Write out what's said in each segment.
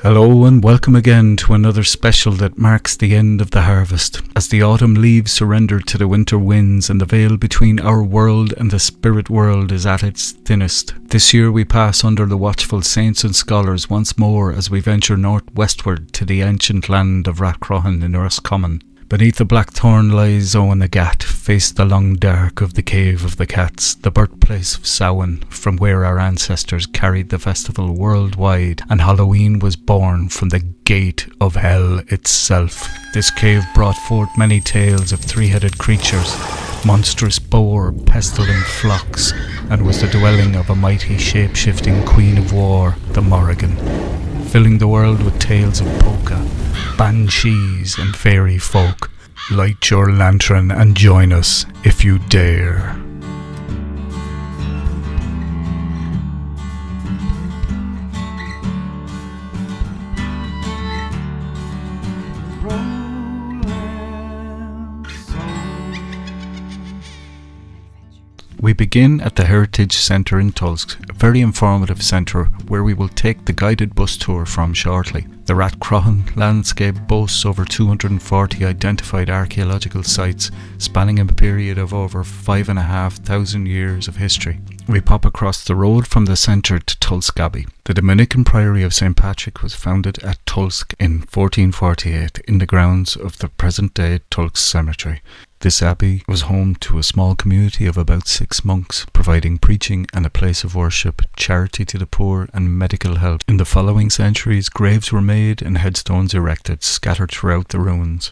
Hello and welcome again to another special that marks the end of the harvest, as the autumn leaves surrender to the winter winds and the veil between our world and the spirit world is at its thinnest. This year we pass under the watchful saints and scholars once more as we venture northwestward to the ancient land of Rathcroghan in Roscommon. Beneath the blackthorn lies Oweynagat, face the long dark of the Cave of the Cats, the birthplace of Samhain, from where our ancestors carried the festival worldwide, and Halloween was born from the gate of hell itself. This cave brought forth many tales of three-headed creatures, monstrous boar, pestilent flocks, and was the dwelling of a mighty shape-shifting queen of war, the Morrigan, filling the world with tales of polka, banshees and fairy folk. Light your lantern and join us if you dare. We begin at the Heritage Centre in Tulsk, a very informative centre where we will take the guided bus tour from shortly. The Rathcroghan landscape boasts over 240 identified archaeological sites spanning a period of over 5,500 years of history. We pop across the road from the centre to Tulsk Abbey. The Dominican Priory of St. Patrick was founded at Tulsk in 1448 in the grounds of the present-day Tulsk Cemetery. This abbey was home to a small community of about 6 monks, providing preaching and a place of worship, charity to the poor and medical help. In the following centuries, graves were made and headstones erected, scattered throughout the ruins.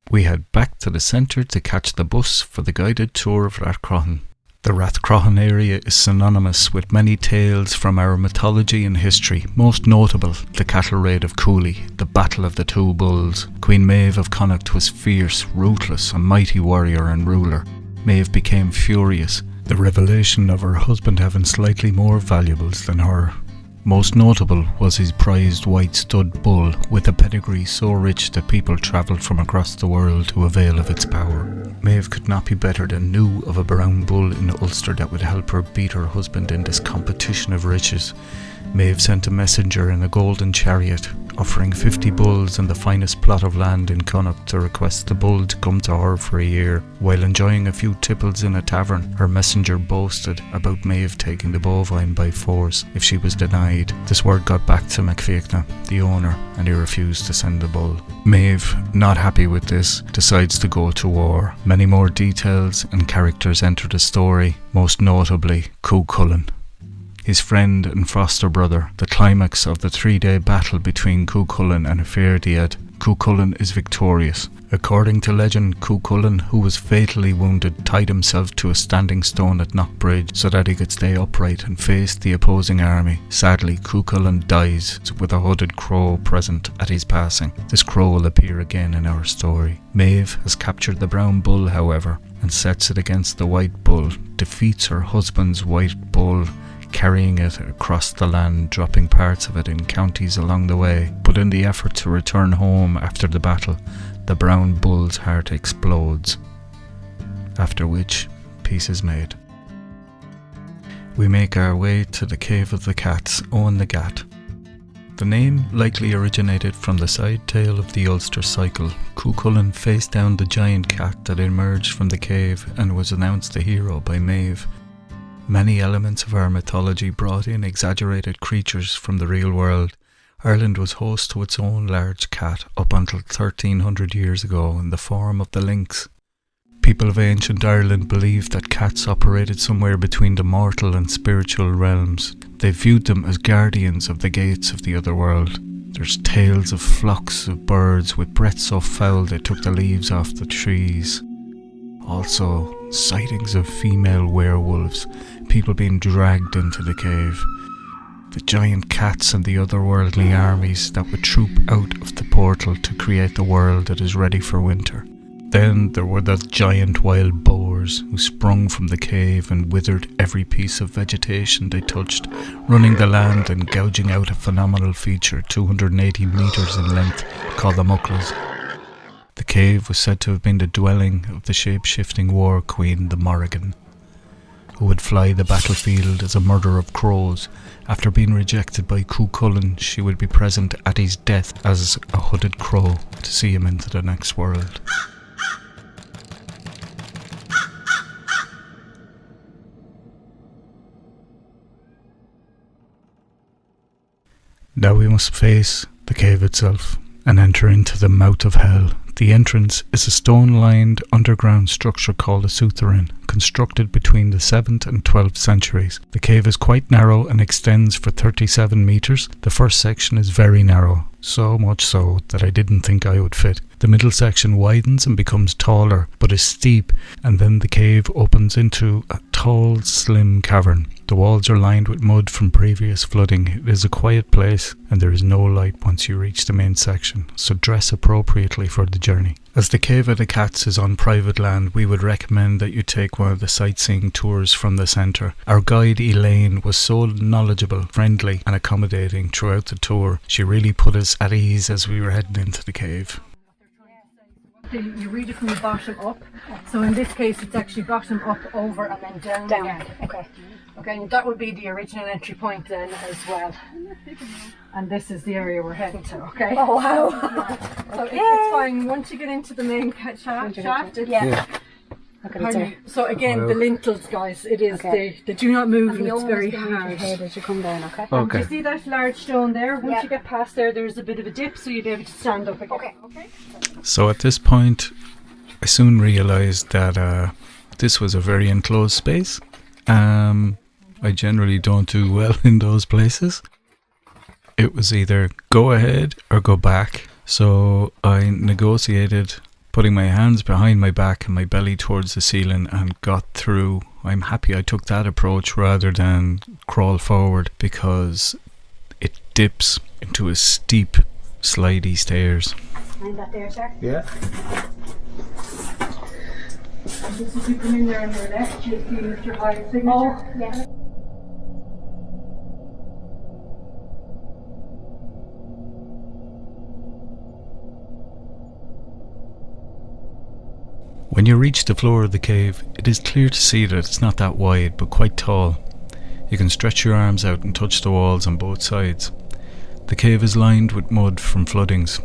We head back to the centre to catch the bus for the guided tour of Rathcroghan. The Rathcroghan area is synonymous with many tales from our mythology and history, most notable the cattle raid of Cooley, the Battle of the Two Bulls. Queen Maeve of Connacht was fierce, ruthless, a mighty warrior and ruler. Maeve became furious, the revelation of her husband having slightly more valuables than her. Most notable was his prized white stud bull, with a pedigree so rich that people travelled from across the world to avail of its power. Maeve could not be better than knew of a brown bull in Ulster that would help her beat her husband in this competition of riches. Maeve sent a messenger in a golden chariot, offering 50 bulls and the finest plot of land in Connacht to request the bull to come to her for a year. While enjoying a few tipples in a tavern, her messenger boasted about Maeve taking the bovine by force if she was denied. This word got back to MacFiachna, the owner, and he refused to send the bull. Maeve, not happy with this, decides to go to war. Many more details and characters enter the story, most notably Cuchulainn, his friend and foster brother, the climax of the 3-day battle between Cuchulainn and Ferdiad. Cuchulainn is victorious. According to legend, Cuchulainn, who was fatally wounded, tied himself to a standing stone at Knockbridge so that he could stay upright and face the opposing army. Sadly, Cuchulainn dies with a hooded crow present at his passing. This crow will appear again in our story. Maeve has captured the brown bull, however, and sets it against the white bull, defeats her husband's white bull, carrying it across the land, dropping parts of it in counties along the way. But in the effort to return home after the battle, the brown bull's heart explodes, after which peace is made. We make our way to the Cave of the Cats, Oweynagat. The name likely originated from the side tale of the Ulster cycle. Cuchulainn faced down the giant cat that emerged from the cave and was announced a hero by Maeve. Many elements of our mythology brought in exaggerated creatures from the real world. Ireland was host to its own large cat up until 1300 years ago in the form of the lynx. People of ancient Ireland believed that cats operated somewhere between the mortal and spiritual realms. They viewed them as guardians of the gates of the other world. There's tales of flocks of birds with breath so foul they took the leaves off the trees. Also, sightings of female werewolves, people being dragged into the cave, the giant cats and the otherworldly armies that would troop out of the portal to create the world that is ready for winter. Then there were the giant wild boars who sprung from the cave and withered every piece of vegetation they touched, running the land and gouging out a phenomenal feature 280 metres in length called the Muckles. The cave was said to have been the dwelling of the shape-shifting war queen, the Morrigan. who would fly the battlefield as a murderer of crows. After being rejected by Cuchulainn, she would be present at his death as a hooded crow to see him into the next world. Now we must face the cave itself and enter into the mouth of hell. The entrance is a stone-lined underground structure called a souterrain, constructed between the 7th and 12th centuries. The cave is quite narrow and extends for 37 metres. The first section is very narrow, so much so that I didn't think I would fit. The middle section widens and becomes taller, but is steep, and then the cave opens into a tall, slim cavern. The walls are lined with mud from previous flooding. It is a quiet place, and there is no light once you reach the main section, so dress appropriately for the journey. As the Cave of the Cats is on private land, we would recommend that you take one of the sightseeing tours from the centre. Our guide Elaine was so knowledgeable, friendly and accommodating throughout the tour. She really put us at ease as we were heading into the cave. You read it from the bottom up, so in this case it's actually bottom up, over and then down again. Okay, and that would be the original entry point then as well. And this is the area we're heading to, okay? Oh wow! So it's fine, once you get into the main shaft, so again, the lintels, guys, it is, they do not move, and it's very hard. As you come down, okay? And do you see that large stone there? Once you get past there's a bit of a dip, so you'll be able to stand up again. Okay. So at this point, I soon realised that this was a very enclosed space. I generally don't do well in those places. It was either go ahead or go back. So I negotiated putting my hands behind my back and my belly towards the ceiling and got through. I'm happy I took that approach rather than crawl forward, because it dips into a steep, slidey stairs. Mind that there, sir? Yeah. Just as you come in there on your left, you'll see Mr. Hyde's signature. Oh, yes. When you reach the floor of the cave, it is clear to see that it's not that wide, but quite tall. You can stretch your arms out and touch the walls on both sides. The cave is lined with mud from floodings.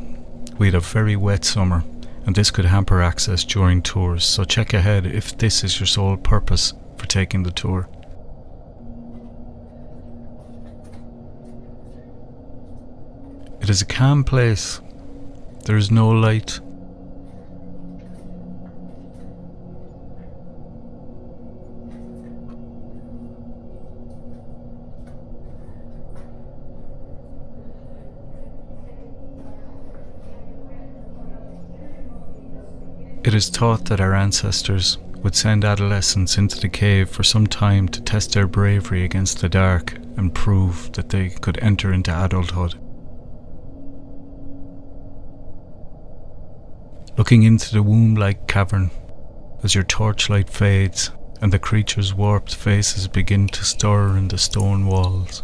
We had a very wet summer, and this could hamper access during tours, so check ahead if this is your sole purpose for taking the tour. It is a calm place. There is no light. It is thought that our ancestors would send adolescents into the cave for some time to test their bravery against the dark and prove that they could enter into adulthood. Looking into the womb-like cavern as your torchlight fades and the creature's warped faces begin to stir in the stone walls.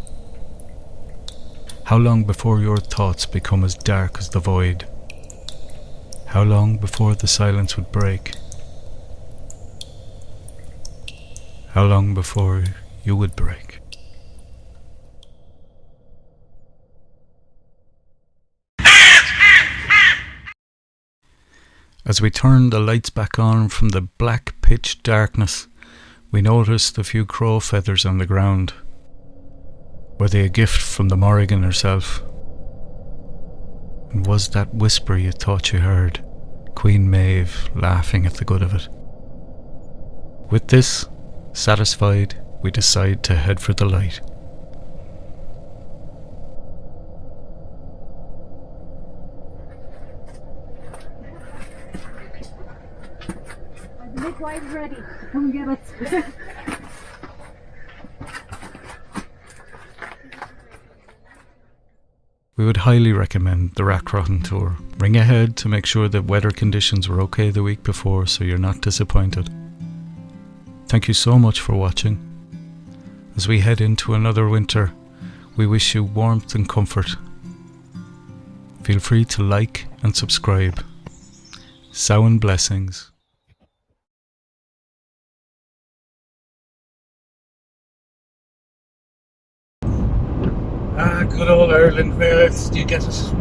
How long before your thoughts become as dark as the void? How long before the silence would break? How long before you would break? As we turned the lights back on from the black pitch darkness, we noticed a few crow feathers on the ground. Were they a gift from the Morrigan herself? And was that whisper you thought you heard Queen Maeve laughing at the good of it? With this, satisfied, we decide to head for the light. The midwife is ready. Come get it. We would highly recommend the Rathcroghan tour. Ring ahead to make sure that weather conditions were okay the week before so you're not disappointed. Thank you so much for watching. As we head into another winter, we wish you warmth and comfort. Feel free to like and subscribe. Samhain blessings. Good old Ireland, Wales. Do you get it?